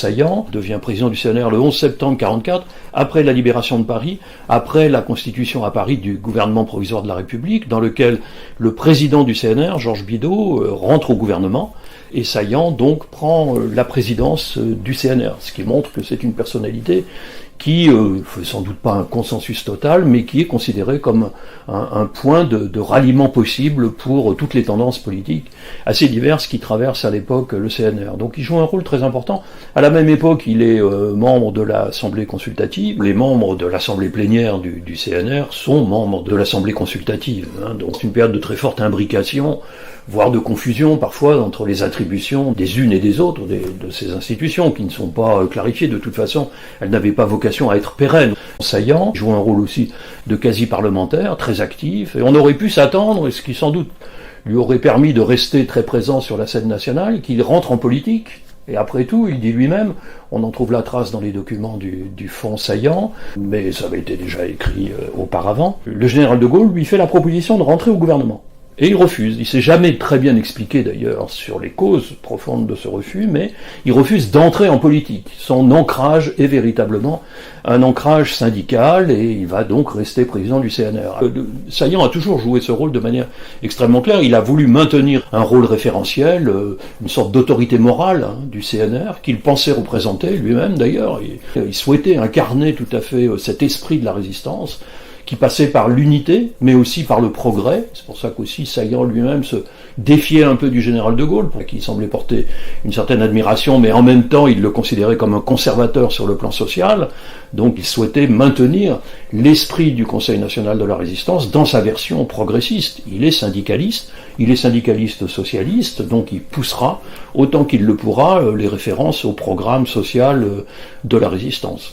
Saillant devient président du CNR le 11 septembre 1944, après la libération de Paris, après la constitution à Paris du gouvernement provisoire de la République, dans lequel le président du CNR, Georges Bidault, rentre au gouvernement, et Saillant donc prend la présidence du CNR, ce qui montre que c'est une personnalité qui fait sans doute pas un consensus total, mais qui est considéré comme un point de ralliement possible pour toutes les tendances politiques assez diverses qui traversent à l'époque le CNR. Donc il joue un rôle très important. À la même époque, il est membre de l'Assemblée consultative. Les membres de l'Assemblée plénière du CNR sont membres de l'Assemblée consultative. Donc c'est une période de très forte imbrication, voire de confusion parfois entre les attributions des unes et des autres de ces institutions qui ne sont pas clarifiées. De toute façon, elles n'avaient pas vocation à être pérennes. Saillant joue un rôle aussi de quasi-parlementaire, très actif, et on aurait pu s'attendre, ce qui sans doute lui aurait permis de rester très présent sur la scène nationale, qu'il rentre en politique. Et après tout, il dit lui-même, on en trouve la trace dans les documents du fonds Saillant, mais ça avait été déjà écrit auparavant. Le général de Gaulle lui fait la proposition de rentrer au gouvernement. Et il refuse. Il s'est jamais très bien expliqué d'ailleurs sur les causes profondes de ce refus, mais il refuse d'entrer en politique. Son ancrage est véritablement un ancrage syndical et il va donc rester président du CNR. Saillant a toujours joué ce rôle de manière extrêmement claire. Il a voulu maintenir un rôle référentiel, une sorte d'autorité morale du CNR qu'il pensait représenter lui-même d'ailleurs. Il souhaitait incarner tout à fait cet esprit de la résistance, qui passait par l'unité, mais aussi par le progrès. C'est pour ça qu'aussi Saillant lui-même se défiait un peu du général de Gaulle, qui semblait porter une certaine admiration, mais en même temps il le considérait comme un conservateur sur le plan social. Donc il souhaitait maintenir l'esprit du Conseil national de la résistance dans sa version progressiste. Il est syndicaliste socialiste, donc il poussera autant qu'il le pourra les références au programme social de la résistance.